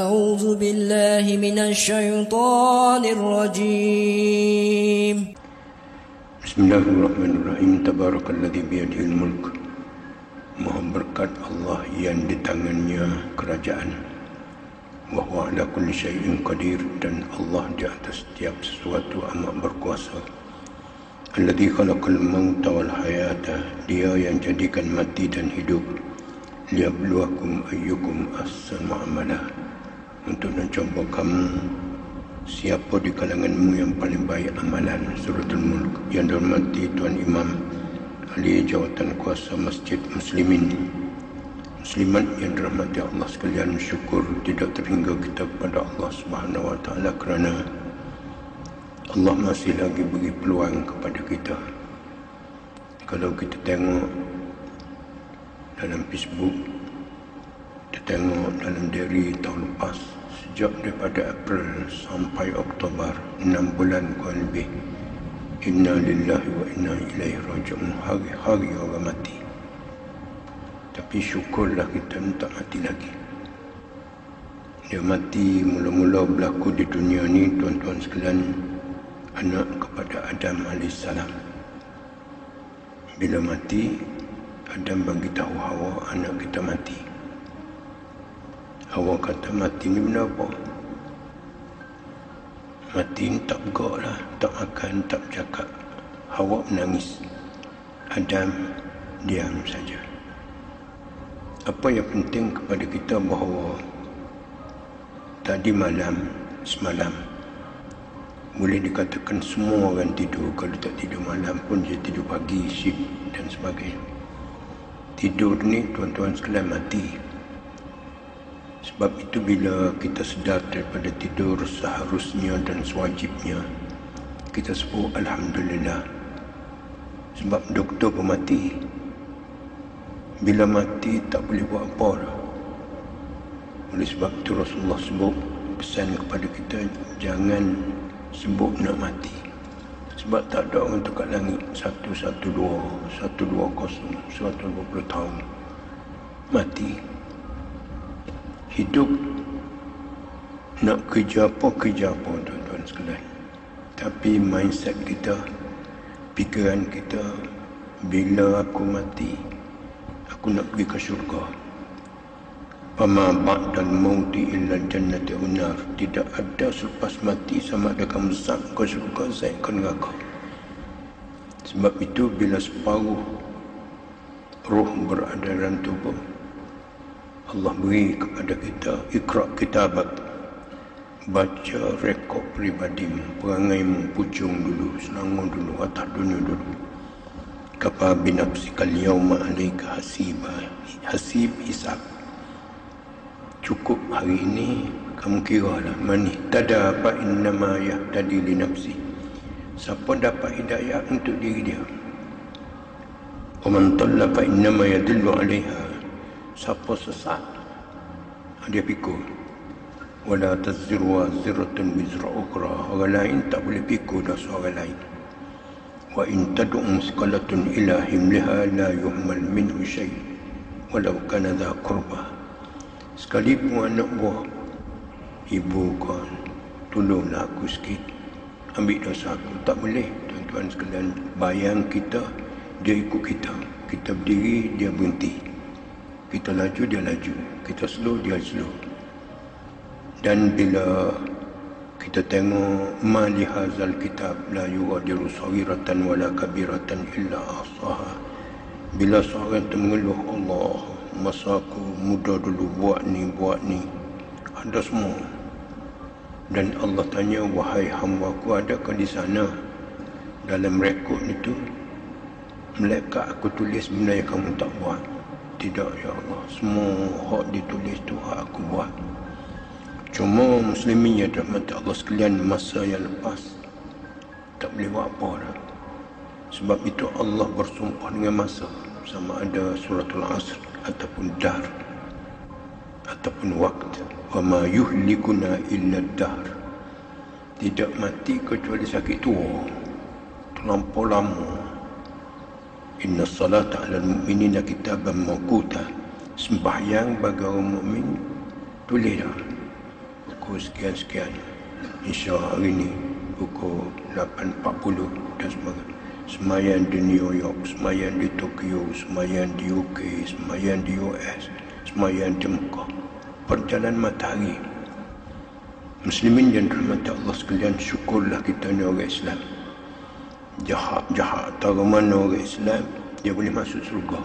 أعوذ بالله من الشيطان الرجيم. بسم الله الرحمن الرحيم. Tabarakalladzi biyadihil mulk. Mohon berkat Allah yang di tangannya kerajaan. Wa huwa ala kulli syai'in qadir, dan Allah di atas setiap sesuatu amat berkuasa. Alladzi khalaqal mauta wal hayata, dia yang jadikan mati dan hidup. Liyabluwakum ayyukum ahsanu amala, untuk mencoba kamu siapa di kalanganmu yang paling baik amalan. Suratul Mulk. Yang dihormati Tuan Imam Ahli Jawatan Kuasa Masjid Muslimin Muslimat yang dirahmati Allah sekalian, syukur tidak terhingga kita kepada Allah Subhanahu Wa Taala kerana Allah masih lagi beri peluang kepada kita. Kalau kita tengok dalam Facebook, kita tengok dalam diary tahun lepas, sejak daripada April sampai Oktober, 6 bulan kurang lebih, inna lillahi wa inna ilaihi raji'un, hari-hari orang mati. Tapi syukurlah kita tak mati lagi. Dia mati mula-mula berlaku di dunia ni, tuan-tuan sekalian, anak kepada Adam AS. Bila mati, Adam bagi tahu Hawa, anak kita mati. Hawa kata, mati ni benda apa? Mati ni tak bergerak lah, tak makan, tak bercakap. Hawa menangis, Adam diam saja. Apa yang penting kepada kita bahawa tadi malam, semalam, boleh dikatakan semua orang tidur. Kalau tak tidur malam pun dia tidur pagi, shift dan sebagainya. Tidur ni, tuan-tuan sekalian, mati. Sebab itu bila kita sedar daripada tidur seharusnya dan sewajibnya, kita sebut Alhamdulillah. Sebab doktor pun mati. Bila mati tak boleh buat apa dah. Oleh sebab itu Rasulullah sebut, pesan kepada kita, jangan sebut nak mati. Sebab tak ada orang tu kat langit 112, 120, 120 tahun mati. Hidup nak kerja apa tuan-tuan sekalian. Tapi mindset kita, fikiran kita, bila aku mati, aku nak pergi ke syurga. Fama ba'dal mauti illa jannati unar. Tidak ada selepas mati sama ada kamu zat ke syurga, zat ke neraka. Sebab itu bila separuh roh berada dalam tubuh, Allah beri kepada kita, ikra kitabak, baca rekod peribadimu, perangaimu, pucung dulu, selangor dulu, atas dunia dulu. Kafa binafsikal yawma alaika hasiba, hasib, hisab. Cukup hari ini kamu kira lah, man ihtada fa innama yahtadi li nafsi. Siapa dapat hidayah untuk diri dia, wa man dhalla fa innama yadillu alaiha. Siapa sesat, dia pikul. Wala taziru waziratun wizra ukhra. Orang lain tak boleh pikul dosa orang lain. Wa in tad'u musqalatun ila himliha la yuhmal minhu syai' walau kana dha qurba. Sekalipun anak buah ibu kau, tolonglah aku sikit, ambil dosa aku, tak boleh. Tuan-tuan sekalian, bayang kita, dia ikut kita. Kita berdiri, dia berhenti. Kita laju, dia laju. Kita slow, dia slow. Dan bila kita tengok ma li hadzal kitab la yughadiru saghiratan wala kabiratan illa ahsaha. Bila seorang itu mengeluh, Allah, masa aku muda dulu buat ni, ada semua. Dan Allah tanya, wahai hamba-Ku, adakah di sana dalam rekod itu malaikat aku tulis benda yang kamu tak buat? Tidak, ya Allah, semua hak ditulis tu hak aku buat. Cuma muslimin yang dirahmati Allah sekalian, masa yang lepas tak boleh buat apa dah. Sebab itu Allah bersumpah dengan masa, sama ada suratul asr ataupun dahr ataupun waktu. Wa ma yuhlikuna illa dahr. Tidak mati kecuali sakit tua, terlampau lama. Inna salata ala al-mu'minina kitaban mawquta. Sembahyang bagi orang mukmin tulis dah. pukul sekian-sekian. Insya hari ni pukul 8.40 dan sebagainya. Semayan di New York, semayan di Tokyo, semayan di UK, semayan di US, semayan di Mekah. Perjalanan matahari. Muslimin yang dirahmati Allah sekalian, syukurlah kita ni orang Islam. Jahat tara mana orang Islam, dia boleh masuk surga.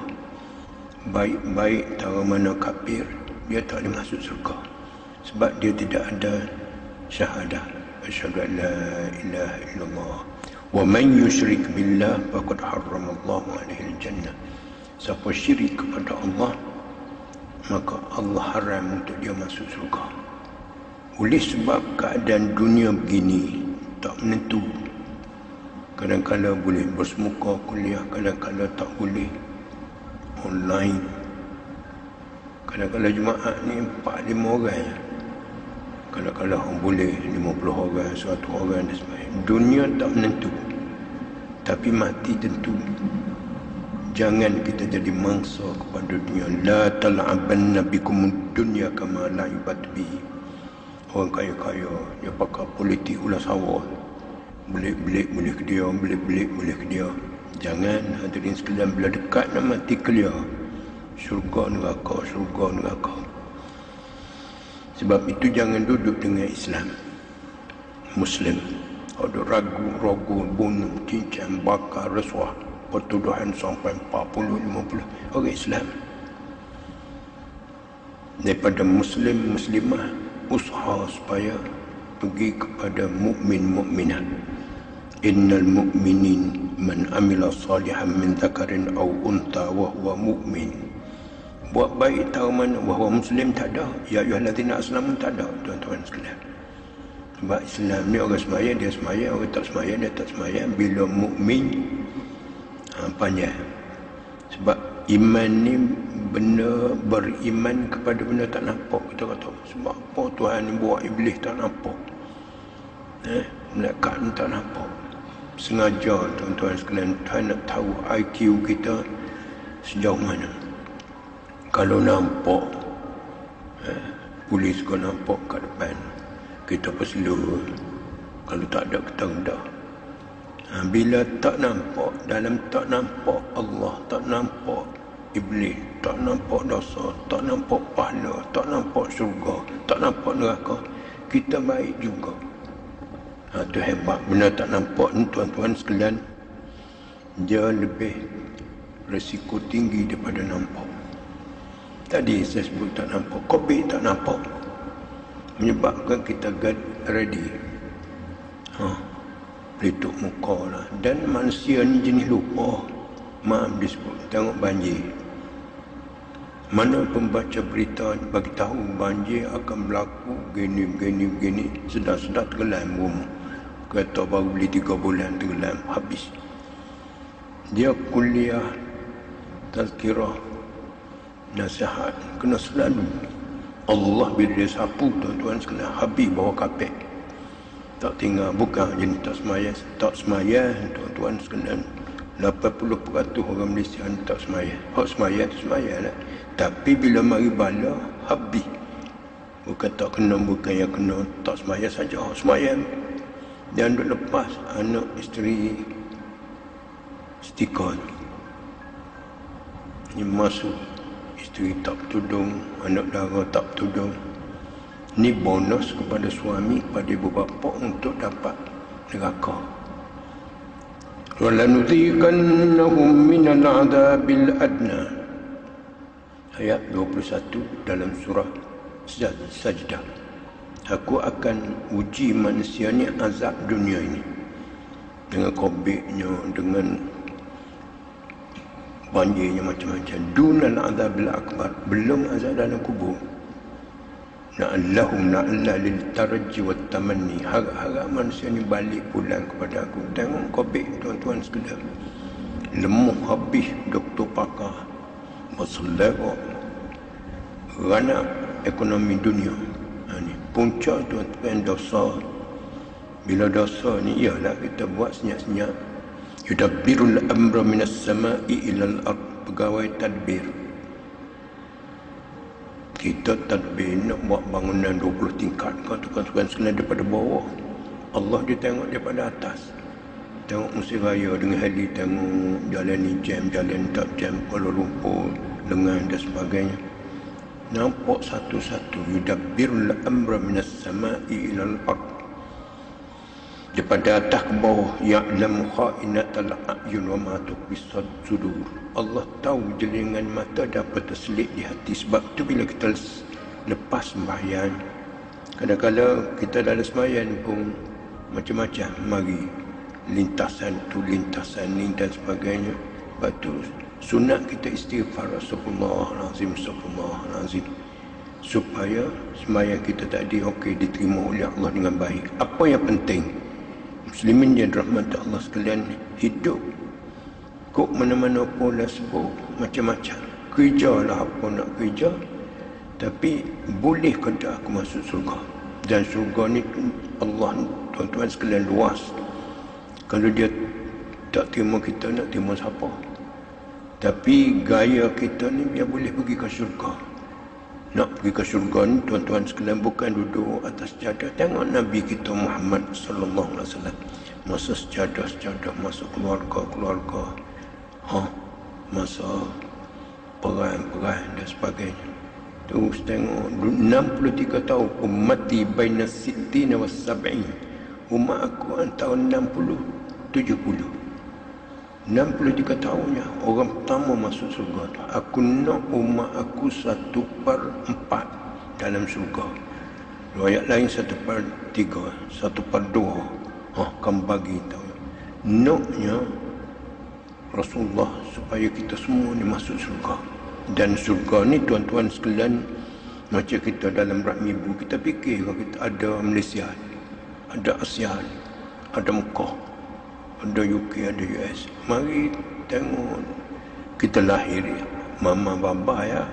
Baik tara mana kafir, dia tak boleh masuk surga. Sebab dia tidak ada syahadah. Asyhadu an la ilaha illallah. Wa man yusyrik billah faqad harramallahu alaihi al-jannah. Siapa syirik kepada Allah, maka Allah haram untuk dia masuk surga. Oleh sebab keadaan dunia begini tak menentu. Kadang-kadang boleh bersemuka kuliah, kadang-kadang tak boleh, online. Kadang-kadang Jumaat ni 4-5 orang, kadang-kadang boleh 50 orang, 100 orang dan sebagainya. Dunia tak menentu, tapi mati tentu. Jangan kita jadi mangsa kepada dunia. La tal'abanna bikumud dunya kama la'ibat bi. Orang kaya-kaya dia pakai politik ulas sawah, belik-belik boleh ke dia, belik-belik boleh ke dia. Jangan, hadirin sekalian, bila dekat nak mati clear, syurga neraka, syurga neraka. Sebab itu jangan duduk dengan Islam Muslim ada ragu, bunuh, cincang, bakar, rasuah, pertuduhan sampai 40-50 orang Islam. Daripada Muslim, Muslimah, usaha supaya pergi kepada mukmin-mukminat. Innal mu'minin man amila salihan min dzakarin aw untha wa huwa mu'min. Buat baik tahu mana bahawa Muslim tak ada. Ya ayyuhallazina aslamu tak ada, tuan-tuan sekalian. Sebab Islam ni orang semaya dia semaya, orang tak semaya dia tak semaya. Bila mukmin panjang. Sebab iman ni benda, beriman kepada benda tak nampak. Kita kata sebab apa Tuhan ni buat iblis tak nampak, malaikat ni tak nampak. Sengaja tuan-tuan sekalian, Tuhan nak tahu IQ kita sejauh mana. Kalau nampak, polis kau nampak kat depan, kita perselur. Kalau tak ada, kita rendah. Bila tak nampak, dalam tak nampak Allah, tak nampak iblis, tak nampak dosa, tak nampak pahala, tak nampak syurga, tak nampak neraka, kita baik juga. Itu hebat. Benda tak nampak ni tuan-tuan sekalian, dia lebih risiko tinggi daripada nampak. Tadi saya sebut tak nampak, COVID tak nampak, menyebabkan kita get ready, pelitup muka lah. Dan manusia ni jenis lupa. Maaf disebut, tengok banjir. Mana pembaca berita bagi tahu banjir akan berlaku begini, sedar-sedar tenggelam rumah. Kereta baru beli 3 bulan tenggelam, habis. Dia kuliah, tazkirah, nasihat, kena selalu. Allah bila dia sapu, tuan-tuan sekalian, habis bawah kapek. Tak tinggal, bukan jenis tak semaya, tuan-tuan sekalian. 80% orang Malaysia ni tak semaya. Hak semaya tu semaya lah. Tapi bila mari bala, habis. Bukan tak kena, bukan yang kena tak semaya saja. Hak semaya. Dan duk lepas anak isteri stiker. Ni masuk. Isteri tak bertudung, anak dara tak bertudung. Ni bonus kepada suami, kepada ibu bapa untuk dapat neraka. وَلَنُذِيقَنَّهُمْ مِنَ الْعَذَابِ الْأَدْنَى. Ayat 21 dalam surah Sajdah. Aku akan uji manusia ni azab dunia ini. Dengan COVID-nya, dengan banjirnya macam-macam. Dunal azabil akbar. Belum azab dalam kubur. Na'alla lil tarji wat tamanni. Harap-harap manusia ni balik pulang kepada aku. Tengok COVID, tuan-tuan sekalian. Lemah habis doktor pakar. Berselera. Ranak ekonomi dunia. Ni puncak tuan-tuan dosa. Bila dosa ni ialah kita buat senyap-senyap. Yudabbirul amra minas sama'i ilal ard. Pegawai tadbir. Kita tadbir nak buat bangunan 20 tingkat, kau tukar-tukar sekalian daripada bawah. Allah dia tengok daripada atas. Tengok musim raya dengan heli, tengok jalan ni jam, jalan tak jam, Kuala Lumpur, lengan dan sebagainya. Nampak satu-satu. Yudabbirul amra minas sama'i ilal ard. Daripada atas ke bawah, ya'lamu kha'inatal a'yun wa ma tukhfi sudur. Allah tahu jelingan mata dapat terselit di hati. Sebab tu bila kita lepas sembahyang, kadang-kadang kita dalam sembahyang pun macam-macam mari lintasan tu, lintasan ni dan sebagainya. Lepas tu sunat kita istighfar, astagfirullahalazim, astagfirullahalazim, supaya sembahyang kita tadi okey, diterima oleh Allah dengan baik. Apa yang penting, muslimin yang dirahmati Allah sekalian, hidup kok mana-mana pun dah sebut macam-macam. Kerja lah apa nak kerja, tapi boleh ke tak aku masuk surga? Dan surga ni Allah, tuan-tuan sekalian, luas. Kalau dia tak terima kita, nak terima siapa? Tapi gaya kita ni biar boleh pergi ke syurga. Nak pergi ke syurga ni, tuan-tuan sekalian, bukan duduk atas sejadah. Tengok Nabi kita Muhammad sallallahu alaihi wasallam, masa sejadah, masa keluarga, masa perang dan sebagainya. Terus tengok 63 tahun ummati baina sittina was sab'in. Umat aku antara 60 70. 63 tahunnya orang pertama masuk surga. Aku nak umat aku 1/4 dalam surga. Riwayat lain 1/3, 1/2. Kamu bagi tahu. Naknya Rasulullah supaya kita semua ni masuk surga. Dan surga ni tuan-tuan sekalian, macam kita dalam rahmi ibu, kita fikir kalau kita ada Malaysia, ada ASEAN, ada Mekah, ada UK, ada US. Mari tengok kita lahir, mama baba ya.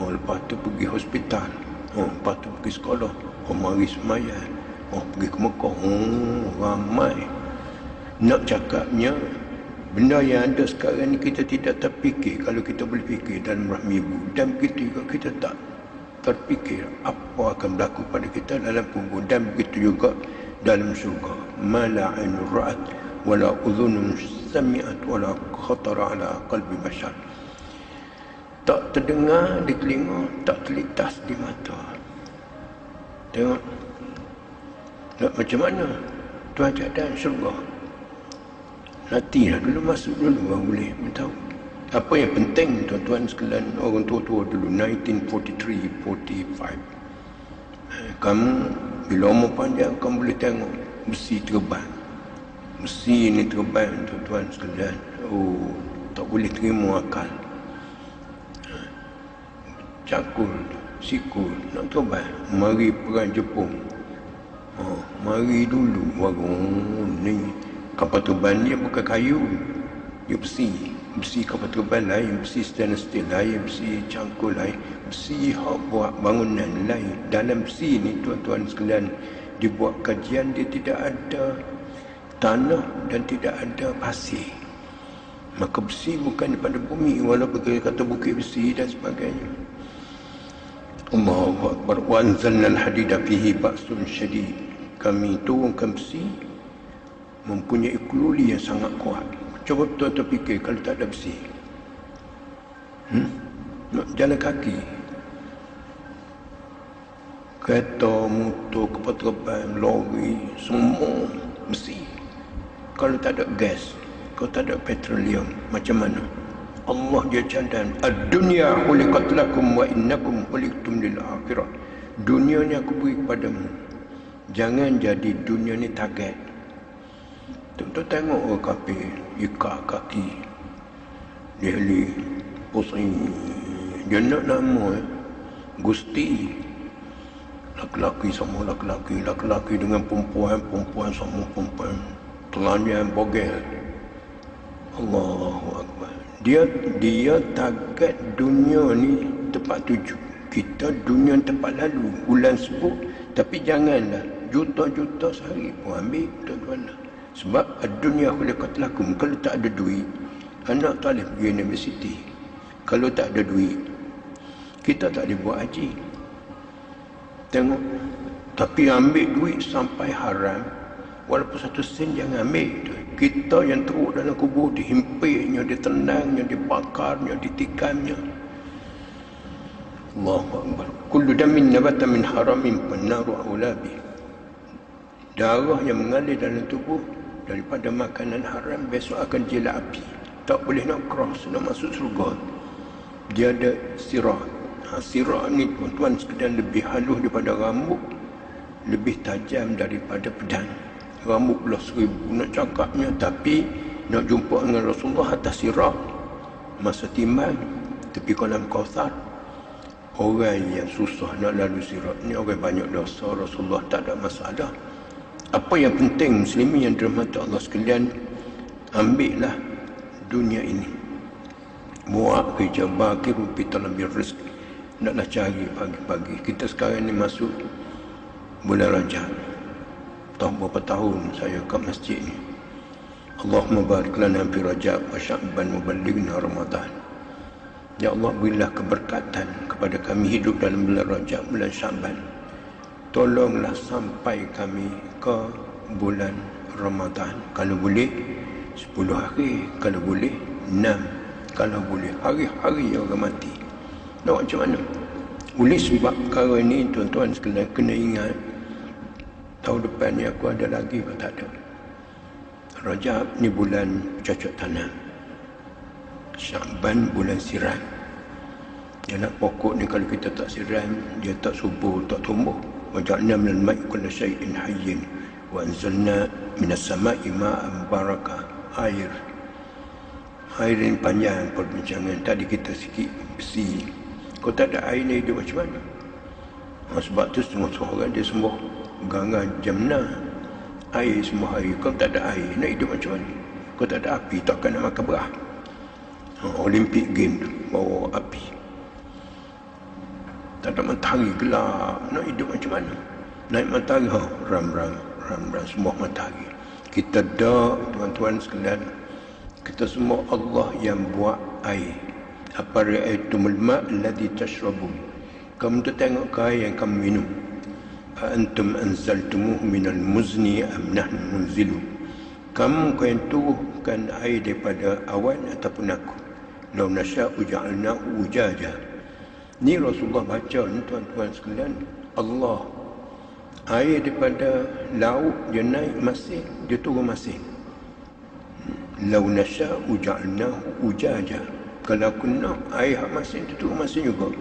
Lepas tu pergi hospital. Lepas tu pergi sekolah. Mari semayang. Pergi ke Mekah. Ramai. Nak cakapnya, benda yang ada sekarang ni kita tidak terfikir kalau kita boleh fikir dalam rahmi ibu. Dan begitu juga kita tak terfikir apa akan berlaku pada kita dalam kubur. Dan begitu juga dalam syurga. Ma la 'ainun ra'at wala udhunun sami'at wala khatara ala qalbi bashar. Tak terdengar di telinga, tak terlintas di mata. Tengok macam mana tuan keadaan syurga. Latihlah dulu, masuk dulu baru boleh tahu. Apa yang penting tuan-tuan sekalian, orang tua-tua dulu 1943, 45. Kamu bila umur panjang kamu boleh tengok besi terbang. Besi ini terbang tuan-tuan sekalian. Tak boleh terima akal. Cakul, sikul nak terbang. Mari perang Jepun. Mari dulu baru ni. Kapal terbang dia bukan kayu, dia besi. Besi kapal terbang lain, besi stainless steel lain, besi cangkul lain, besi hak buat bangunan lain. Dalam besi ni tuan-tuan sekalian, dibuat kajian, dia tidak ada tanah dan tidak ada pasir. Maka besi bukan daripada bumi, walaupun kita kata bukit besi dan sebagainya. Allahu Akbar. Wa anzalna al-hadida fihi ba'sun syadid. Kami turunkan besi mempunyai keluli yang sangat kuat. Cuba tuan-tuan fikir kalau tak ada besi. Nak jalan kaki, kereta, motor, kapal terbang, lori, semua besi. Kalau tak ada gas, kalau tak ada petroleum, macam mana? Allah dia cadang, ad-dunya khuliqat lakum wa innakum khuliqtum lil akhirah. Dunia ni aku beri kepadamu. Jangan jadi dunia ni target. Tuan-tuan tengok orang kafir, ikat kaki, dia li pusing. Dia nak nama Gusti. Laki-laki sama laki-laki, laki-laki dengan perempuan, perempuan sama perempuan. Telanjang bogel. Allahu Akbar. Dia target dunia ni tempat tuju. Kita dunia tempat lalu. Bulan sebut, tapi janganlah juta-juta sehari pun ambil tuan-tuan. Sebab dunia khuliqat lakum. Kalau tak ada duit, anak tak boleh pergi universiti. Kalau tak ada duit, Kita tak boleh buat haji. Tengok. Tapi ambil duit sampai haram, walaupun 1 sen jangan ambil. Kita yang teruk dalam kubur, dihimpitnya, ditendangnya, dibakarnya, ditikamnya. Allahu Akbar. Kullu damin nabata min haramin fannaru aulabi. Darah yang mengalir dalam tubuh daripada makanan haram besok akan jilat api. Tak boleh nak cross, nak masuk surga. Dia ada sirat. Sirat ni tuan-tuan sekalian lebih halus daripada rambut, lebih tajam daripada pedang. Rambut belah 1000 nak cakapnya, tapi nak jumpa dengan Rasulullah atas sirat. Masa timbang tepi kolam Kautsar, orang yang susah nak lalu sirat ni orang banyak dosa. Rasulullah tak ada masalah. Apa yang penting muslimin yang dirahmati Allah sekalian, ambillah dunia ini. Buat kerja bakir fi talabil rizq. Naklah cari pagi-pagi. Kita sekarang ni masuk bulan Rajab. Tahu berapa tahun saya kat masjid ni. Allahumma barik lana fi Rajab wa Sya'ban wa ballighna Ramadan. Ya Allah, berilah keberkatan kepada kami hidup dalam bulan Rajab, bulan Sya'ban. Tolonglah sampai kami ke bulan Ramadan. Kalau boleh 10 hari, kalau boleh 6, kalau boleh hari-hari orang mati. Nak macam mana? Oleh sebab perkara ini tuan-tuan sekalian kena ingat, tahun depan ni aku ada lagi atau tak ada. Rajab ni bulan cocok tanam, Sya'ban bulan siram. Jangan pokok ni kalau kita tak siram, dia tak subur, tak tumbuh. وَجَعْلْنَا مِنَ الْمَاءِ كُلَّ شَيْءٍ حَيٍّ وَأَنزَلْنَا مِنَ السَّمَاءِ مَاءً بَرَكَةً. Air ini panjang perbincangan. Tadi kita sikit besi. Kau tak ada air ni hidup macam mana? Sebab tu semua orang dia semua ganga jamna. Air semua air. Kau tak ada air, nak hidup macam mana? Kau tak ada api, takkan nak makan beras. Olympic game tu bawa api. Tak ada matahari, gelap, nak hidup macam mana? Naik matahari, ram-ram semua matahari. Kita dak, tuan-tuan sekalian, kita semua Allah yang buat air. Apa ra'aitumul ma' alladhi tashrabun. Kamu tu tengok ke air yang kamu minum. Antum anzaltumuhu minal muzni am nahnu munzilun. Kamu kau yang turunkan air daripada awan ataupun aku. Law nasya'u ja'alnahu ujaja. Ni Rasulullah baca ni tuan-tuan sekalian. Allah air daripada laut dia naik masin, dia turun masin. Law nasya'u ja'alnahu ujaja. Kalau aku nak air hak masin tu turun masin juga.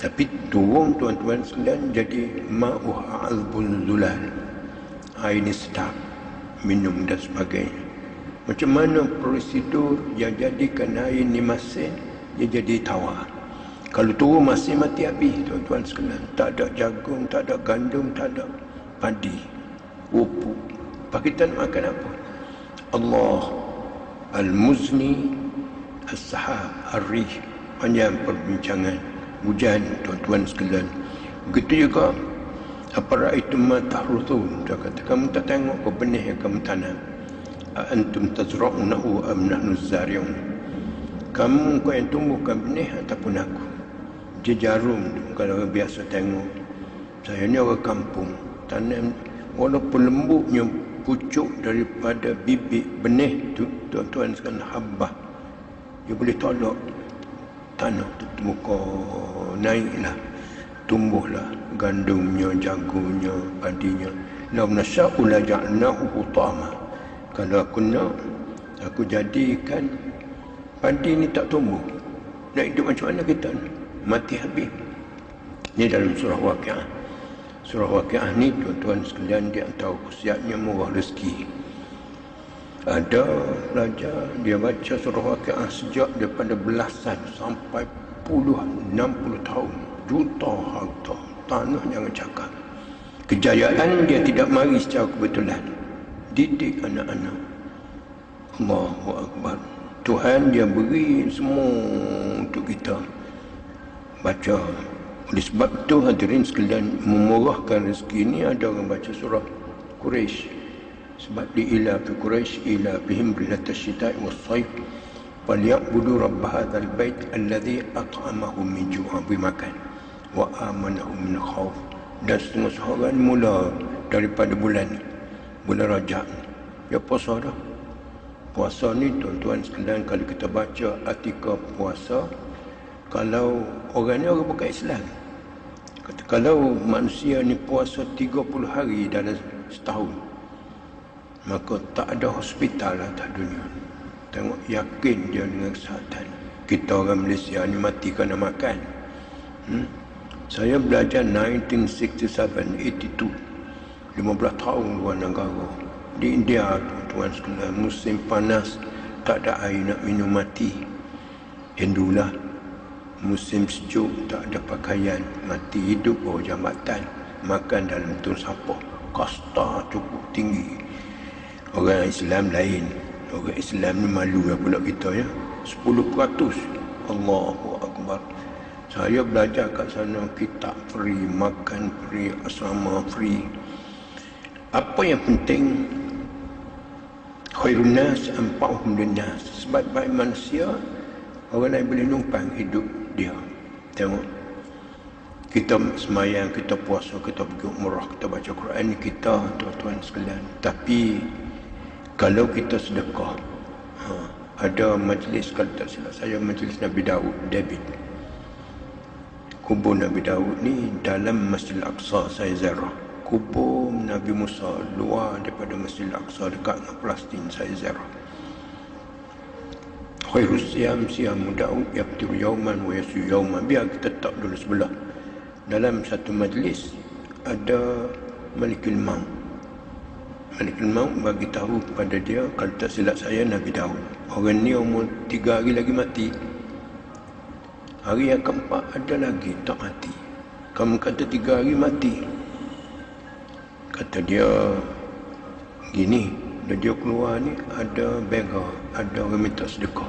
Tapi turun tuan-tuan sekalian jadi ma'uha azbun zulal. Air ni sedap, minum dan sebagainya. Macam mana prosedur yang jadikan air ni masin dia jadi tawar. Kalau turun masin mati habis tuan-tuan sekalian. Tak ada jagung, tak ada gandum, tak ada padi, pupuk. Apa kita nak makan apa? Allah Al-Muzni As-Sahab Ar-Rih. Panjang perbincangan. Hujan tuan-tuan sekalian. Begitu juga apa ra'aitum ma tahruthun. Dia kata kamu tak tengok ke benih yang kamu tanam. Antum tazra'unahu am nahnu zari'un. Kamu kau yang tumbuhkan benih ataupun aku. Dia jarum kalau orang biasa tengok. Saya ni orang kampung, tanam walaupun lembutnya pucuk daripada bibit benih tu tuan-tuan sekalian, habbah. Dia boleh tolak tanah tu muka naiklah, tumbuhlah gandumnya, jagungnya, padinya. Law nasya'u la ja'alnahu hutama. Kalau aku nak, aku jadikan padi ni tak tumbuh. Nak hidup macam mana kita ni? Mati habis. Ini dalam surah Waqiah. Surah Waqiah ni tuan-tuan sekalian di antara khasiatnya murah rezeki. Ada raja dia baca surah Waqiah sejak daripada belasan sampai puluhan, 60 tahun, juta harta, tanah jangan cakap. Kejayaan dia tidak mari secara kebetulan. Didik anak-anak. Allahu Akbar. Tuhan dia beri semua untuk kita. Baca. Oleh sebab itu hadirin sekalian, memurahkan rezeki ini ada orang baca surah Quraisy. Sebab di ila fi Quraisy ila bihim rihlatash shita'i was-sayf falyabudu rabb hadzal bait alladhi at'amahum min ju'in, beri makan, wa amanahum min khauf. Dan setengah seharian mula daripada bulan ni, bulan Rajab ni, dia puasa dah. Puasa ni tuan-tuan sekalian, kalau kita baca artikel puasa, kalau orang ni orang bukan Islam, kata kalau manusia ni puasa 30 hari dalam setahun, maka tak ada hospital atas dunia. Tengok, yakin dia dengan kesihatan. Kita orang Malaysia ni mati kerana makan. Saya belajar 1967, 82, 15 tahun luar negara. Di India, tuan-tuan sekalian, musim panas, tak ada air nak minum, mati. Hindulah. Musim sejuk, tak ada pakaian, mati. Hidup bawah jambatan, makan dalam tong sampah, kasta cukup tinggi. Orang Islam lain. Orang Islam ni malu lah pula kita, ya. 10%. Allahu Akbar. Saya belajar kat sana, kitab free, makan free, asrama free. Apa yang penting, khairun nas anfa'uhum linnas. Sebaik-baik manusia, orang lain boleh numpang hidup dia. Tengok, kita semayang, kita puasa, kita pergi umrah, kita baca Quran, kita tuan-tuan sekalian. Tapi kalau kita sedekah, ada majlis, kalau tak silap saya, majlis Nabi Daud, David. Kubur Nabi Daud ni dalam Masjid Al-Aqsa saya ziarah. Kubur Nabi Musa luar daripada Masjid Al-Aqsa dekat dengan Palestin saya ziarah. Khairus siyam siyamu Daud yaftiru yauman wa yasu yauman. Biar kita tak dulu sebelah. Dalam satu majlis ada Malikul Maut. Malikul Maut bagi tahu kepada dia, kalau tak silap saya, Nabi Daud, orang ni umur 3 hari lagi mati. Hari yang keempat ada lagi tak mati. Kamu kata 3 hari mati. Kata dia gini, dia keluar ni ada beggar, ada orang minta sedekah.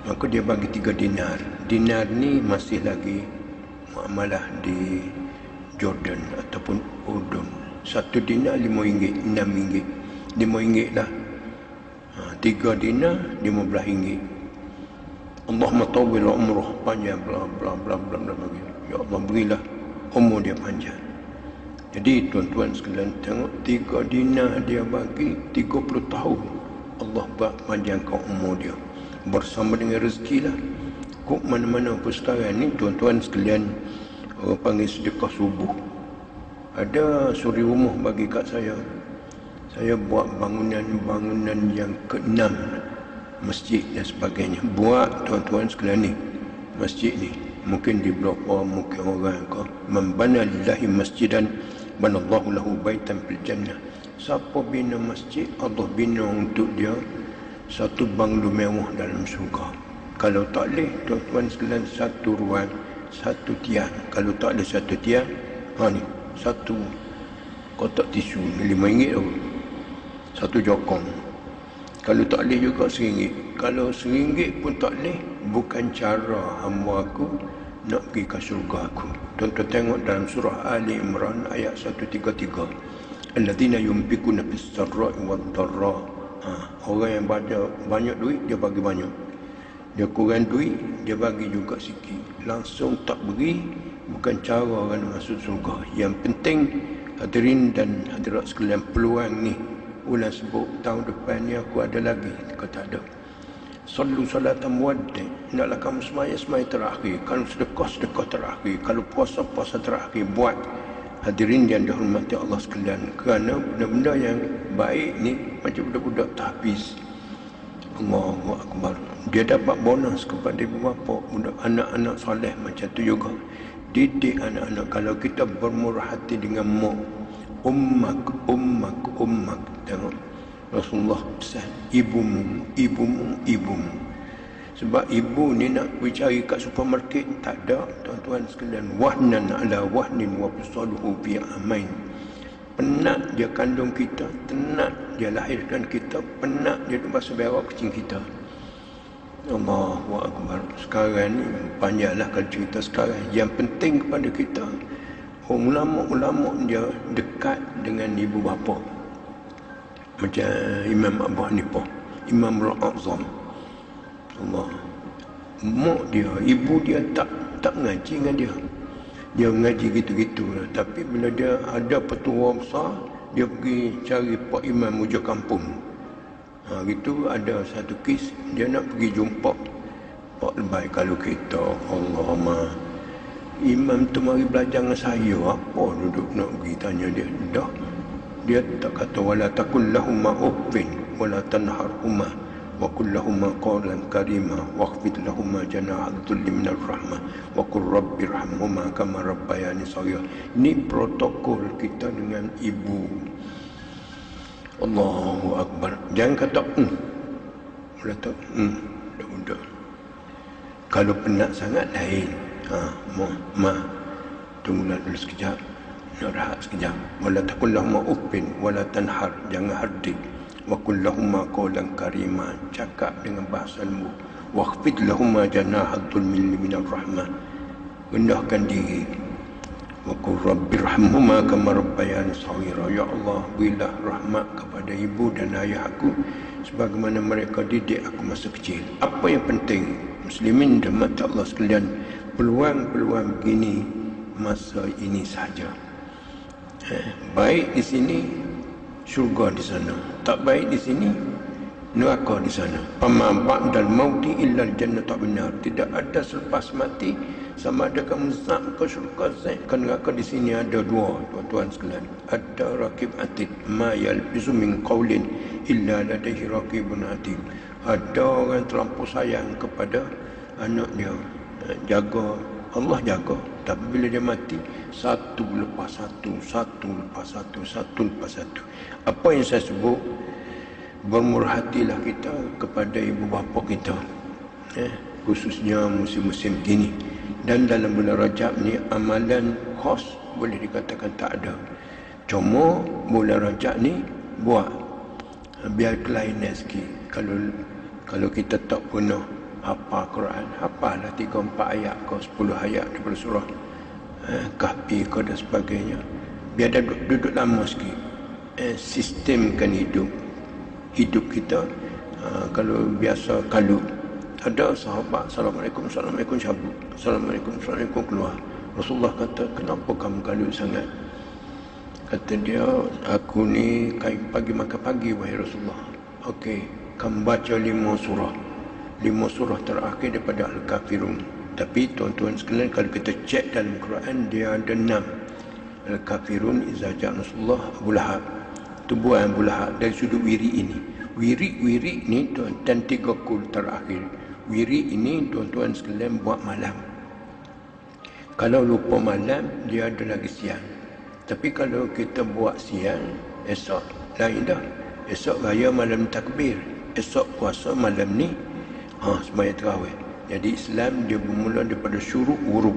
Maka dia bagi 3 dinar. Dinar ni masih lagi muamalah di Jordan ataupun Urdun. 1 dinar RM5, RM6, RM5 lah. 3 dinar RM15. Allahumma tawwil umrah, panjang, bla bla bla bla bla. Ya Allah, berilah umur dia panjang. Jadi tuan-tuan sekalian, tengok, 3 dinar dia bagi 30 tahun. Allah panjangkan umur dia bersama dengan rezeki lah. Kok mana-mana pun sekarang ni tuan-tuan sekalian, orang panggil sedekah subuh. Ada suri rumah bagi kat saya. Saya buat bangunan yang ke-6, masjid dan sebagainya. Buat tuan-tuan sekalian ni, masjid ni mungkin di blok A, mungkin orang kau membana lillahi masjidan banallahu lahu baitan fil jannah. Siapa bina masjid, Allah bina untuk dia satu banglo mewah dalam syurga. Kalau tak boleh tuan-tuan sekalian, satu ruang, satu tiang. Kalau tak ada satu tiang, ni satu kotak tisu RM5 tu, satu jokong. Kalau tak boleh juga RM1. Kalau RM1 pun tak boleh, bukan cara hamba aku nak pergi ke syurga aku. Tuan-tuan tengok dalam surah Ali Imran ayat 133. Alladzina yunfikuna fis sarra'i wad dharra. Orang yang banyak duit, dia bagi banyak. Dia kurang duit, dia bagi juga sikit. Langsung tak beri, bukan cara orang masuk syurga. Yang penting, hadirin dan hadirat sekalian, peluang ni ulang sebut tahun depan ni aku ada lagi. Kau tak ada. Sallu salatan muwaddi. Hendaklah kamu semaya terakhir. Kalau sedekah terakhir. Kalau puasa terakhir. Buat. Hadirin yang dihormati Allah sekalian. Kerana benda-benda yang baik ni macam budak-budak tahfiz. Allahu Akbar. Dia dapat bonus kepada ibu bapa. Anak-anak soleh macam tu juga. Didik anak-anak. Kalau kita bermurah hati dengan mak, ummak. Tengok, Rasulullah pesan, ibumu. Sebab ibu ni nak pergi cari kat supermarket, tak ada, tuan-tuan sekalian. Wahnan ala wahnin wa fisaluhu fi amain. Penat dia kandung kita, tenat dia lahirkan kita, penat dia basuh berak kucing kita. Allahu Akbar. Sekarang ni panjanglah kalau cerita sekarang. Yang penting kepada kita, ulama-ulama dia dekat dengan ibu bapa. Macam Imam Abu Hanifah, Imam Al-Azam. Allah. Mak dia, ibu dia tak ngaji dengan dia. Dia mengaji gitu-gitu lah. Tapi bila dia ada petua besar, dia pergi cari Pak Imam Muja Kampung. Gitu ada satu kes, dia nak pergi jumpa Pak Lebai. Kalau kita, Allahumma, imam tu mari belajar dengan saya, apa duduk nak pergi tanya dia? Dah. Dia tak kata, wala takul lahumma uffin, wala tanharhumma, wa qul lahumma qawlan karima, wakhfid lahumma janaha dhulli minar rahmah, wa qul rabbirhamhuma kama rabbayani shaghira. Ini protokol kita dengan ibu. Allahu Akbar. Jangan kata boleh tak dah. Kalau penat sangat lain. Ma tunggulah dulu sekejap, nak rehat sekejap. Wala taqul lahumma uffin wala tanhar, jangan hardik. Wa qul lahumma qawlan karima, cakap dengan bahasa lembut. Wakhfid lahumma janaha dhulli minar rahmah, rendahkan diri. Wa qul rabbirhamhuma kama rabbayani shaghira. Ya Allah, berilah rahmat kepada ibu dan ayah aku sebagaimana mereka didik aku masa kecil. Apa yang penting, muslimin dan mata Allah sekalian, peluang-peluang begini masa ini saja. Baik di sini, syurga di sana. Tak baik di sini, neraka di sana. Amma ba'dal mauti illa al-jannatu binar. Tidak ada selepas mati, sama ada kamu zat ke syurga, zat ke neraka. Di sini ada dua, tuan-tuan sekalian. Ada raqib atid, ma yalbisu min qawlin illa ladaihi raqibun atid. Ada orang terlampau sayang kepada anak dia, jaga, Allah jaga. Tapi bila dia mati, satu lepas satu, satu lepas satu, satu lepas satu. Apa yang saya sebut, bermurah hatilah kita kepada ibu bapa kita, khususnya musim-musim gini. Dan dalam bulan Rajab ni, amalan khas boleh dikatakan tak ada. Cuma bulan Rajab ni buat biar kelainan sikit. Kalau kita tak pernah hafal Quran, hafallah 3-4 ayat ke 10 ayat daripada surah Kahfi ke dan sebagainya. Biar duduk lama sikit. Sistemkan hidup kita. Kalau biasa kalut, ada sahabat Assalamualaikum, Assalamualaikum cabut, Assalamualaikum, Assalamualaikum keluar. Rasulullah kata, kenapa kamu kalut sangat? Kata dia, aku ni pagi makan pagi wahai Rasulullah. Okey, kamu baca 5 surah. 5 surah terakhir daripada Al-Kafirun. Tapi tuan-tuan sekalian, kalau kita cek dalam Quran, dia ada 6. Al-Kafirun, Iza Ja'a Nasrullah, Abu Lahab. Itu buat Abu Lahab dari sudut wirid ini. Wirid ni dan 3 kul terakhir. Wirid ini tuan-tuan sekalian buat malam. Kalau lupa malam, dia ada lagi siang. Tapi kalau kita buat siang, esok lain dah. Esok raya malam takbir. Esok puasa malam ni sembahyang tarawih. Jadi Islam dia bermula daripada syuruk wuruk,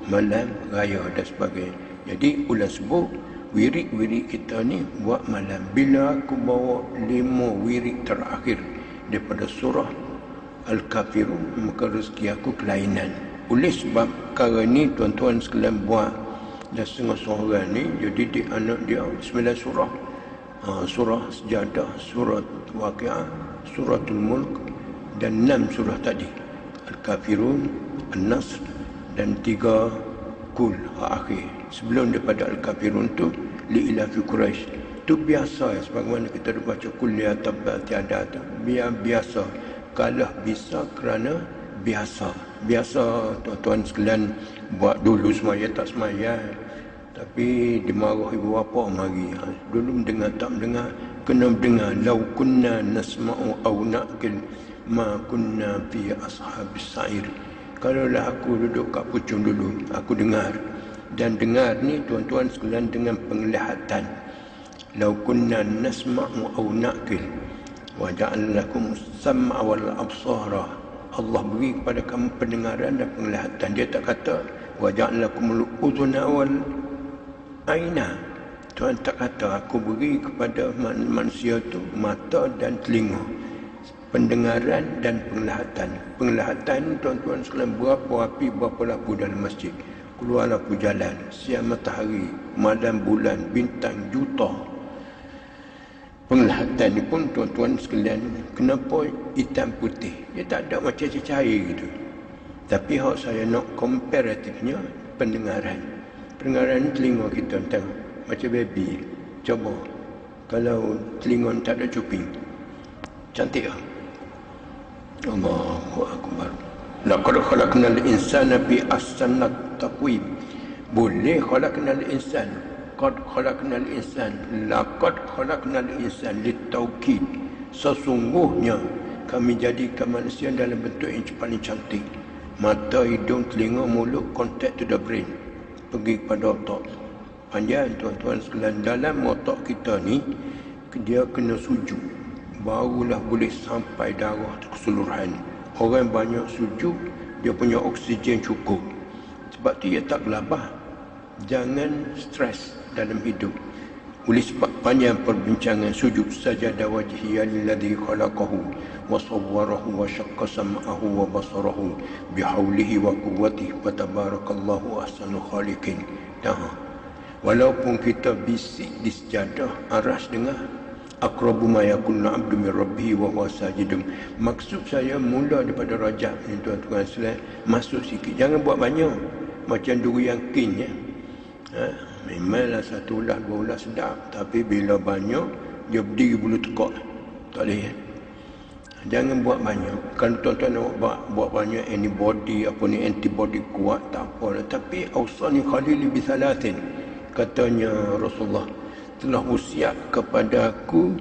malam raya dan sebagainya. Jadi ulang sebut wirid kita ni buat malam. Bila aku bawa 5 wirid terakhir daripada surah Al-Kafirun, maka rezeki aku kelainan. Oleh sebab perkara ni tuan-tuan sekalian buat dan setengah seorang ni jadi di anak dia 9 surah. Surah Sejadah, Surah Waqi'ah, Suratul Mulk dan 6 surah tadi. Al-Kafirun, An-Nasr dan 3 kul akhir. Sebelum daripada Al-Kafirun tu Li'ilafi Quraisy. Tu biasa ya, sebagaimana kita baca kul ya tabbat tiada tu. Biasa. Kalah bisa kerana biasa. Biasa tuan-tuan sekalian buat dulu semaya tak semaya. Tapi dimarah ibu bapa mari. Dulu mendengar tak mendengar, kena mendengar. Lau kunna nasma'u aw na'kil ma kunna fi ashabis sa'ir. Kalaulah aku duduk kat pucung dulu, aku dengar. Dan dengar ni tuan-tuan sekalian dengan penglihatan. Lau kunna nasma'u aw na'kil wa ja'alna lakum sam'a wal absara. Allah beri kepada kamu pendengaran dan penglihatan. Dia tak kata wa ja'alna lakumul udhuna wal aina. Tuhan tak kata aku beri kepada manusia tu mata dan telinga, pendengaran dan penglihatan. Penglihatan tuan-tuan sekalian, berapa api berapa lampu dalam masjid. Keluar lampu jalan, siang matahari, malam bulan, bintang juta. penglihatan ni pun tuan-tuan sekalian, kenapa hitam putih? Dia tak ada macam cair gitu. Tapi hak saya nak komparatifnya pendengaran. Pendengaran ni telinga kita tengok macam baby. Coba kalau telinga tak ada cuping, cantik tak? Allahu Akbar. Laqad khalaqnal insana fi ahsani taqwim. Boleh khalaqnal insan. Qad khalaqnal insan. Laqad khalaqnal insan litaukid. Sesungguhnya kami jadikan manusia dalam bentuk yang paling cantik. Mata, hidung, telinga, mulut, contact to the brain. Pergi kepada otak. Panjang tuan-tuan sekalian, dalam otak kita ni dia kena sujud, barulah boleh sampai darah keseluruhan. Orang banyak sujud, dia punya oksigen cukup. Sebab tu dia tak gelabah. Jangan stres dalam hidup. Oleh sebab panjang perbincangan sujud sajada wajhiya lilladzi khalaqahu wa sawwarahu wa syaqqa sam'ahu wa basarahu bihaulihi wa quwwatihi wa tabarakallahu ahsanul khaliqin. Walaupun kita bisik di sejadah, aras dengar. Aqrabu ma yakunu 'abdu min rabbih wa huwa sajidun. Maksud saya mula daripada rajab ni tuan-tuan sekalian, masuk sikit, jangan buat banyak. Macam duri yang kin ya. Memanglah satu ulas dua ulas sedap, tapi bila banyak dia berdiri bulu tekak. Tak boleh ya. Jangan buat banyak. Kalau tuan-tuan nak buat banyak antibody apa ni, antibody kuat tak apa. Tapi ausani khalili bi salatin, katanya Rasulullah, telah usiat kepada aku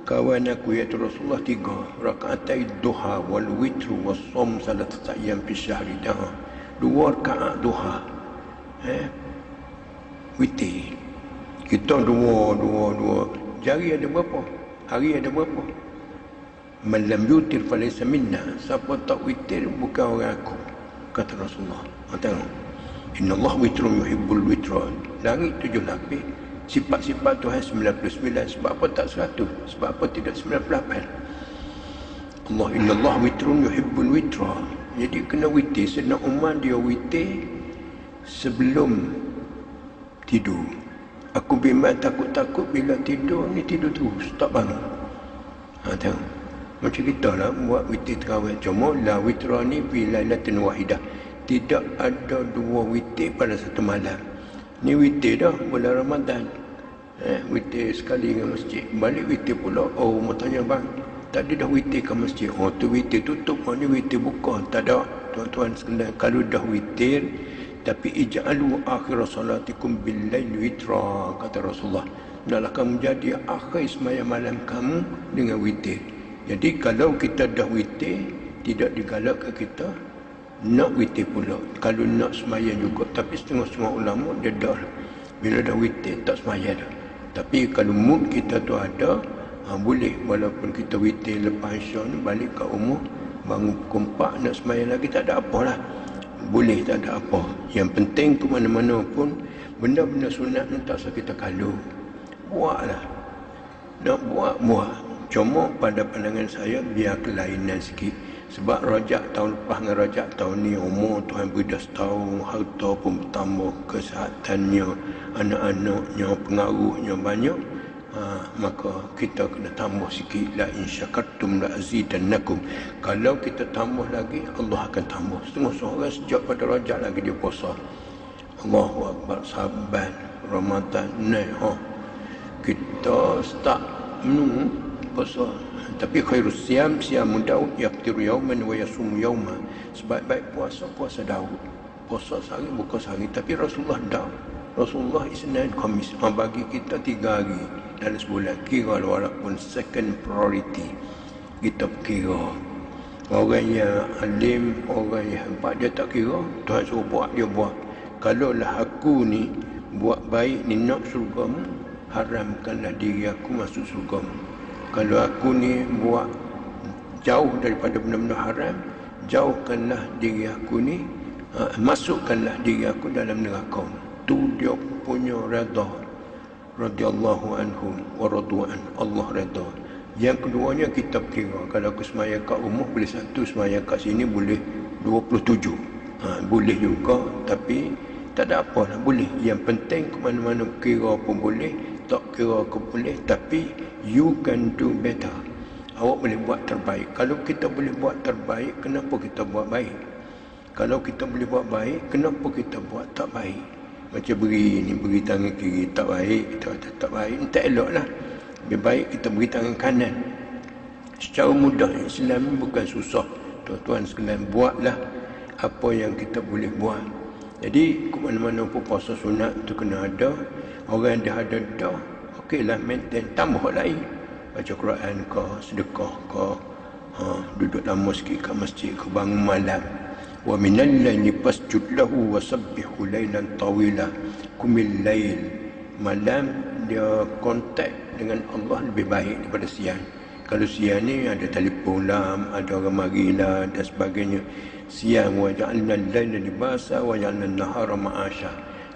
kawan aku iaitu Rasulullah 3 rakaatai duha wal witru was som salat ayyam fi syahri. 2 rakaat duha, witir. Kita dua. Jari ada berapa? Hari ada berapa? Man lam yutir falaysa minna. Siapa tak witir bukan orang aku, kata Rasulullah. Tengok, inna Allah witrun yuhibbul witra. Langit 7 lapis. Sifat-sifat Tuhan 99. Sebab apa tak 100? Sebab apa tidak 98? Allah, inna Allah witrun yuhibbul witra. Jadi kena witir. Sayyidina Umar dia witir sebelum tidur. Aku bimbang takut-takut bila tidur ni tidur terus, tak bangun. Tengok. Macam kita lah buat witir terawih. Cuma la witrani fi lailatin wahidah. Tidak ada 2 witir pada satu malam. Ni witir dah bulan Ramadan. Witir sekali dengan masjid. Balik witir pula. Oh, mau tanya bang, tadi dah witir ke masjid? Oh, tu witir tutup. Oh, ni witir buka. Tak ada. Tuan-tuan sekalian, kalau dah witir, tapi ij'alu akhir salatikum bil lail witra, kata Rasulullah. Hendaklah kamu jadi akhir sembahyang malam kamu dengan witir. Jadi kalau kita dah witir, tidak digalakkan kita nak witir pula. Kalau nak sembahyang juga, tapi setengah-setengah ulama dia dah, bila dah witir tak sembahyang dah. Tapi kalau mood kita tu ada, boleh. Walaupun kita witir lepas isyak ni, balik ke rumah bangun pukul 4 nak sembahyang lagi, tak ada apalah. Boleh, tak ada apa. Yang penting ke mana-mana pun benda-benda sunat ni tak usah kita kalau. Buatlah. Nak buat. Cuma pada pandangan saya biar kelainan sikit. Sebab Rajab tahun lepas dengan Rajab tahun ni, umur Tuhan beri dah setahun, harta pun bertambah, kesihatannya, anak-anaknya, pengaruhnya banyak. Maka kita kena tambah sikit. La in syakartum la azidannakum. Kalau kita tambah lagi, Allah akan tambah. Setengah orang sejak pada Rajab lagi dia puasa. Allahu Akbar. Sahabat Ramadan naik. Kita start puasa. Tapi khairus siyam siyamu Daud yaftiru yauman wa yasumu yauman. Sebaik-baik puasa Daud. Puasa sehari buka sehari. Tapi Rasulullah tak. Rasulullah Isnin Khamis. Bagi kita 3 hari dalam sebulan. Kira walaupun second priority, kita kira. Orang yang alim, orang yang hebat, dia tak kira. Tuhan suruh buat, dia buat. Kalaulah aku ni buat baik ni nak surgamu, haramkanlah diri aku masuk surgamu. Kalau aku ni buat jauh daripada benda-benda haram, jauhkanlah diri aku ni, masukkanlah diri aku dalam neraka. Tu dia punya redha. Radhiyallahu anhum wa radwan. Allah redha. Yang keduanya kita kira. Kalau aku semayang kat rumah boleh 1, semayang kat sini boleh 27. Boleh juga, tapi tak ada apa lah, boleh. Yang penting ke mana-mana kira pun boleh, tak kira aku boleh, tapi you can do better. Awak boleh buat terbaik. Kalau kita boleh buat terbaik, kenapa kita buat baik? Kalau kita boleh buat baik, kenapa kita buat tak baik? Macam beri tangan kiri, tak baik, tak baik, tak elok lah. Lebih baik kita beri tangan kanan. Secara mudah, Islam ni bukan susah. Tuan-tuan sekalian, buatlah apa yang kita boleh buat. Jadi, ke mana-mana pun puasa sunat tu kena ada. Orang yang dah ada dah, okeylah maintain, tambah lain. Baca Quran ke, sedekah ke, duduk lama sikit kat masjid ke, bangun malam. Wa minal laili fasjud lahu wa sabbihu lailan tawila. Kumil lail, malam dia kontak dengan Allah lebih baik daripada siang. Kalau siang ni ada telefon lam, ada orang marilah dan sebagainya. Siang wa ja'alna al-laila libasa wa ja'alna an-nahara ma'asha.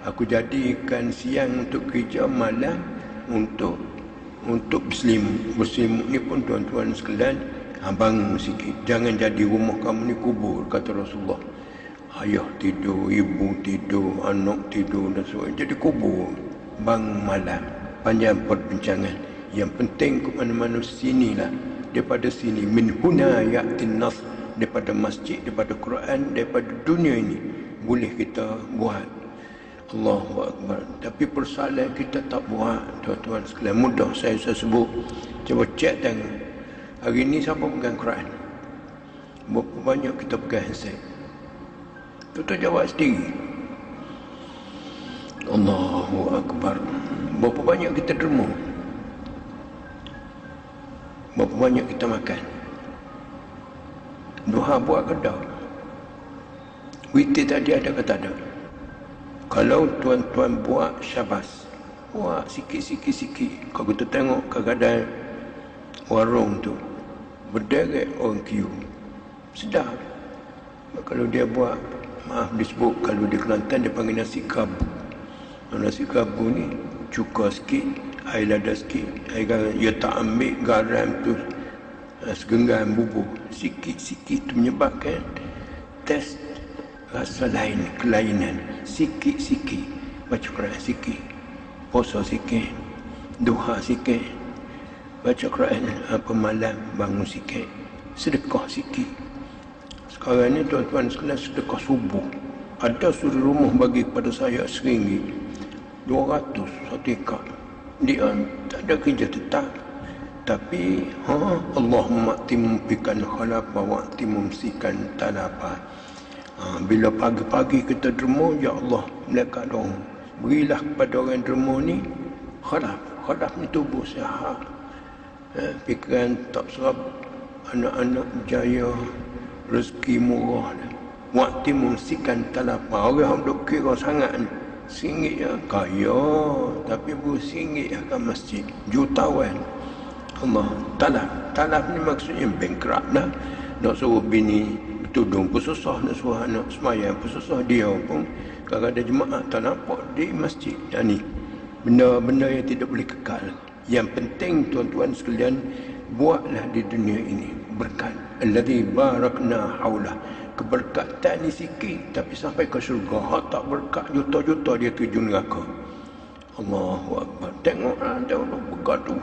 Aku jadikan siang untuk kerja, malam untuk berselimut. Berselimut ni pun tuan-tuan sekalian, bangun sikit. Jangan jadi rumah kamu ni kubur, kata Rasulullah. Ayah tidur, ibu tidur, anak tidur dan sebagainya. Jadi kubur. Bangun malam. Panjang perbincangan. Yang penting ke mana-mana sinilah. Daripada sini. Min huna ya'tin nas. Daripada masjid, daripada Quran, daripada dunia ini. Boleh kita buat. Allahu Akbar. Tapi persoalan kita tak buat, tuan-tuan sekalian. Mudah saya sebut. Cuba cek tengok. Hari ni siapa pegang Quran? Berapa banyak kita pegang handset? Tuan-tuan jawab sendiri. Allahu Akbar. Berapa banyak kita derma? Berapa banyak kita makan? Duha buat ke tak? Witir tadi ada ke tak ada? Kalau tuan-tuan buat, syabas. Buat sikit-sikit. Kalau kita tengok kadang-kadang warung tu berderet orang queue. Sedap. Kalau dia buat, maaf disebut, kalau di Kelantan dia panggil nasi kabu. Nasi kabu ni cuka sikit, air lada sikit, air garam. Dia tak ambil garam tu segenggam bubur. Sikit-sikit tu menyebabkan test rasa lain, kelainan. Sikit-sikit. Baca Quran sikit, puasa sikit, duha sikit, baca Quran apa malam, bangun sikit, sedekah sikit. Sekarang ni tuan-tuan sekalian, sedekah subuh. Ada suri rumah bagi kepada saya RM1, 200 satu ekar. Dia tak ada kerja tetap. Tapi Allahumma timpikan khalafa wa timumsikan talafa. Bila pagi-pagi kita derma, ya Allah, mereka doa, berilah kepada orang derma ni khalaf ni tubuh sihat, fikiran tak serap, anak-anak berjaya, rezeki murah. Waktu mumsikan talafa. Orang yang duk kira sangat ni, RM1 ya kaya, tapi RM1 akan masjid jutawan. Allah, talaf ni maksudnya bankrupt lah. Nak suruh bini tudung pun susah, nak suruh anak semayang pun susah. Dia pun kadang-kadang jemaah tak nampak di masjid. Yang ni benda-benda yang tidak boleh kekal. Yang penting tuan-tuan sekalian, buatlah di dunia ini berkat. Alladzi barakna haulah. Keberkatan ni sikit tapi sampai ke syurga. Hak tak berkat juta-juta dia tuju neraka. Allahu Akbar. Tengoklah dia bergaduh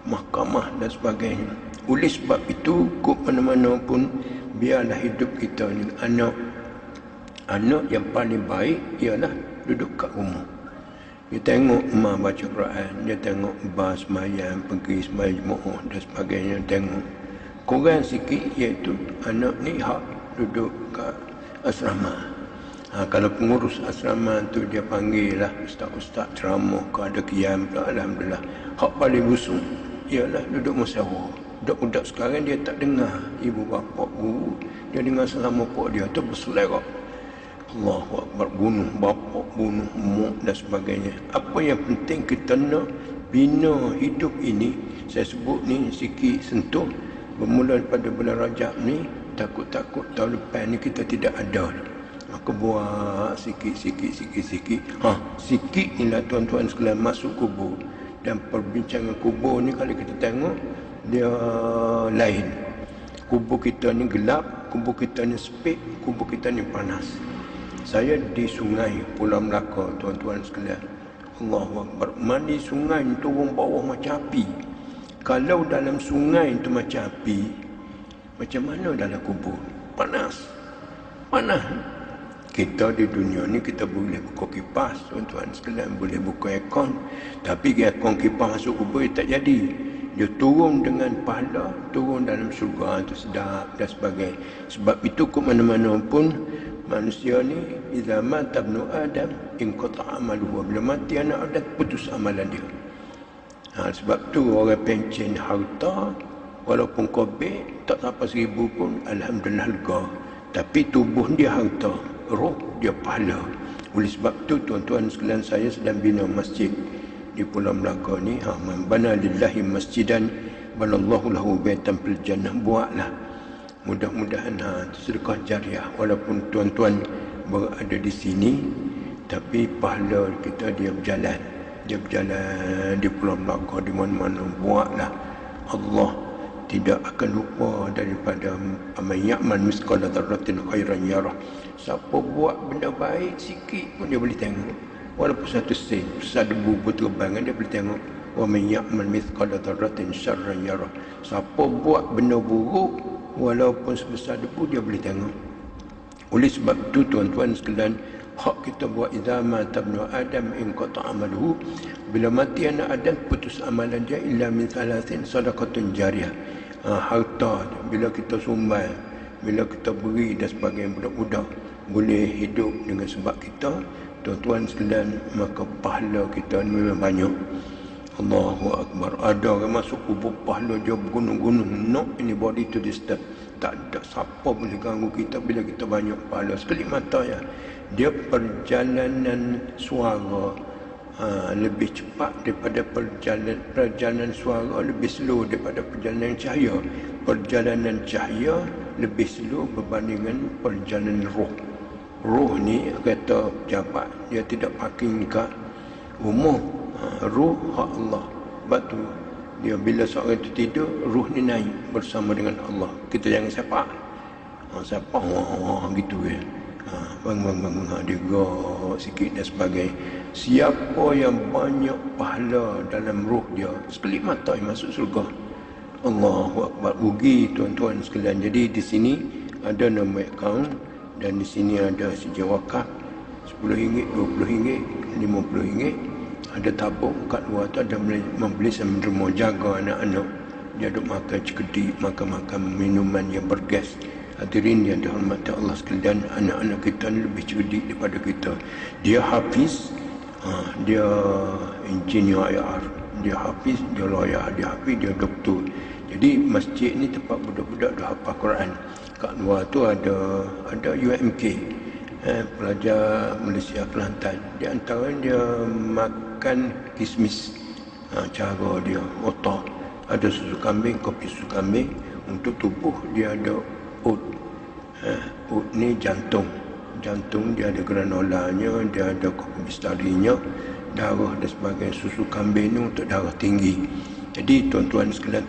mahkamah dan sebagainya. Oleh sebab itu, ke mana-mana pun biarlah hidup kita ni, anak yang paling baik ialah duduk kat rumah. Dia tengok emak baca Quran, dia tengok abah semayang, pergi semayang jemaah dan sebagainya. Tengok kurang sikit, iaitu anak ni hak duduk kat asrama. Kalau pengurus asrama tu dia panggil lah ustaz-ustaz ceramah ke, ada qiyam, alhamdulillah. Hak paling busuk ialah duduk musyawarah. Budak-budak sekarang dia tak dengar ibu bapa guru, dia dengar selama pok dia tu berselera. Allahu Akbar, bunuh bapa, bunuh mak dan sebagainya. Apa yang penting kita nak bina hidup ini. Saya sebut ni sikit sentuh. Bermula daripada bulan Rajab ni, takut-takut tahun depan ni kita tidak ada. Maka buat sikit-sikit. Sikit inilah tuan-tuan sekalian masuk kubur. Dan perbincangan kubur ni kalau kita tengok, dia lain. Kubur kita ni gelap, kubur kita ni sepik, kubur kita ni panas. Saya di sungai Pulau Melaka, tuan-tuan sekalian. Allahu Akbar. Mandi sungai turun bawah macam api. Kalau dalam sungai itu macam api, macam mana dalam kubur? Panas. Panas. Kita di dunia ni kita boleh buka kipas, tuan-tuan sekalian, boleh buka aircon. Tapi aircon kipas masuk kubur tak jadi. Dia turun dengan pahala, turun dalam syurga itu sedap dan sebagainya. Sebab itu ke mana-mana pun manusia ni idza mata ibnu adam inqata amaluhu. Bila mati anak Adam, putus amalan dia. Sebab tu orang pencen harta walaupun kobek tak sampai 1000 pun alhamdulillah lega. Tapi tubuh dia harta, roh dia pahala. Oleh sebab tu tuan-tuan sekalian, saya sedang bina masjid di Pulau Melaka ni. Man bana lillahi masjidan banallahu lahu baitan fil jannah. Buatlah. Mudah-mudahan sedekah jariah. Walaupun tuan-tuan berada di sini, tapi pahala kita dia berjalan. Dia berjalan di Pulau Melaka, di mana-mana. Buatlah. Allah tidak akan lupa daripada man ya'mal misqala dzarratin khairan yarah. Siapa buat benda baik sikit pun dia boleh tengok. Walaupun satu sen, satu bubu terbangan dia boleh tengok. Wa man ya'mal mithqala dzarratin syarran yarah. Siapa buat benda buruk walaupun sebesar debu dia boleh tengok. Oleh sebab itu tuan-tuan sekalian, hak kita buat idza mata ibnu adam inqata amaluhu. Bila mati anak Adam, putus amalan dia illa min thalathin sadaqatun jariyah. Harta bila kita sumbang, bila kita beri dan sebagainya, budak-budak boleh hidup dengan sebab kita, tuan-tuan sekalian, maka pahala kita ni memang banyak. Allahu Akbar. Ada orang masuk kubur pahala dia bergunung-gunung. Not anybody to disturb. Tak ada siapa boleh ganggu kita bila kita banyak pahala. Sekelip mata ya. Dia perjalanan suara lebih cepat daripada perjalanan suara, lebih slow daripada perjalanan cahaya. Perjalanan cahaya lebih slow berbandingan perjalanan roh. Roh ni kata pejabat, dia tidak parking kat rumah. Roh hak Allah. Sebab tu dia bila seorang itu tidur, roh ni naik bersama dengan Allah. Kita jangan sepak. Sepak gitu ya. Bang, dia gerak sikit dan sebagainya. Siapa yang banyak pahala dalam roh dia, sekelip mata yang masuk surga. Allahu Akbar. Rugi tuan-tuan sekalian. Jadi di sini ada nama akaun dan di sini ada sijil wakaf RM10, RM20, RM50. Ada tabung kat luar tu, ada membeli sambil rumah jaga anak-anak. Dia duk makan cekedik, makan minuman yang bergas. Hadirin yang dihormati Allah sekalian, anak-anak kita ni lebih cerdik daripada kita. Dia hafiz, dia engineer IR, dia hafiz, dia lawyer, dia hafiz, dia doktor. Jadi masjid ni tempat budak-budak dah hafal Quran. Kat luar tu ada UMK, pelajar Malaysia Kelantan. Di antara dia makan kismis, cara dia otak. Ada susu kambing, kopi susu kambing. Untuk tubuh dia ada oat. Oat ni jantung dia ada granolanya, dia ada kopi bistarinya, darah dan sebagainya. Susu kambing ni untuk darah tinggi. Jadi tuan-tuan sekalian,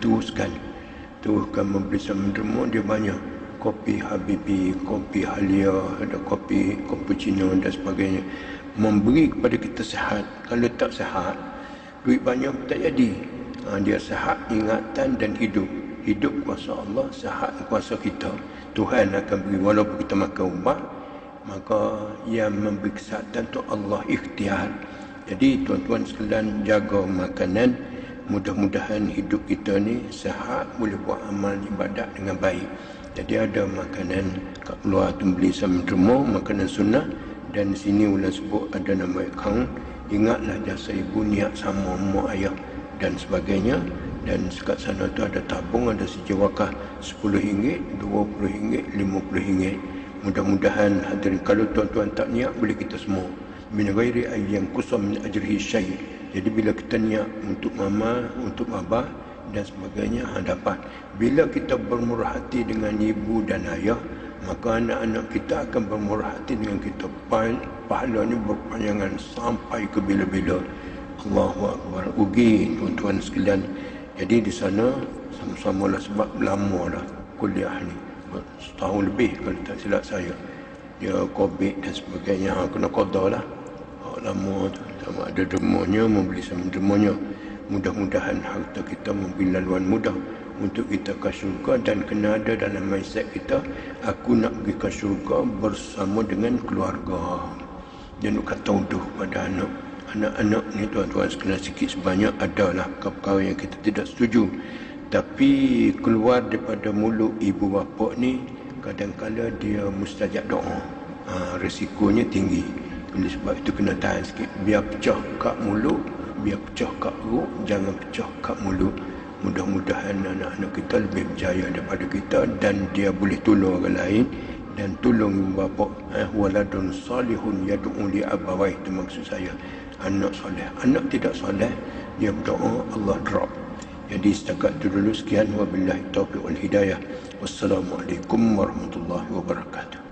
teruskan membeli sambil dia banyak. Kopi Habibi, kopi Halia, ada kopi cappuccino dan sebagainya. Memberi kepada kita sihat. Kalau tak sihat, duit banyak tak jadi. Dia sihat, ingatan dan hidup. Hidup kuasa Allah, sihat kuasa kita. Tuhan akan beri. Walaupun kita makan ubat, maka yang memberi kesihatan tu Allah ikhtiar. Jadi tuan-tuan sekalian, jaga makanan. Mudah-mudahan hidup kita ni sihat, boleh buat amal ibadat dengan baik. Jadi ada makanan kat luar tu beli sambil rumah, makanan sunnah. Dan di sini ulang sebut ada nama akaun. Ingatlah jasa ibu, niat sama mak ayah dan sebagainya. Dan dekat sana tu ada tabung, ada sijil wakaf RM10, RM20, RM50. Mudah-mudahan hadirin, kalau tuan-tuan tak niat, boleh kita semua. Min ghairi ayyan kusam min ajrihi syai'. Jadi bila kita niat untuk mama, untuk abah dan sebagainya, dapat. Bila kita bermurah hati dengan ibu dan ayah, maka anak-anak kita akan bermurah hati dengan kita. Pahala ni berpanjangan sampai ke bila-bila. Allahu Akbar. Ugi tuan-tuan sekalian. Jadi di sana sama-sama lah, sebab lama dah kuliah ni, setahun lebih kalau tak silap saya. Dia COVID dan sebagainya, kena qada lah. Lama tu. sama ada dermanya, memberi sama dermanya. Mudah-mudahan harta kita memberi laluan mudah untuk kita ke syurga, dan kena ada dalam mindset kita, aku nak pergi ke syurga bersama dengan keluarga. Jangan kata tuduh pada anak. Anak-anak ni tuan-tuan sekalian, sikit sebanyak adalah perkara yang kita tidak setuju, tapi keluar daripada mulut ibu bapa ni kadang-kala dia mustajab doa. Risikonya tinggi. Oleh sebab itu kena tahan sikit, biar pecah kat mulut, biar pecah kat perut, jangan pecah kat mulut. Mudah-mudahan anak-anak kita lebih berjaya daripada kita, dan dia boleh tolong orang lain dan tolong bapa. Waladun salihun yad'u li abawai, itu maksud saya. Anak soleh. Anak tidak soleh, dia berdoa, Allah drop. Jadi setakat itu dulu, sekian, wabillahi taufiq wal hidayah. Wassalamualaikum warahmatullahi wabarakatuh.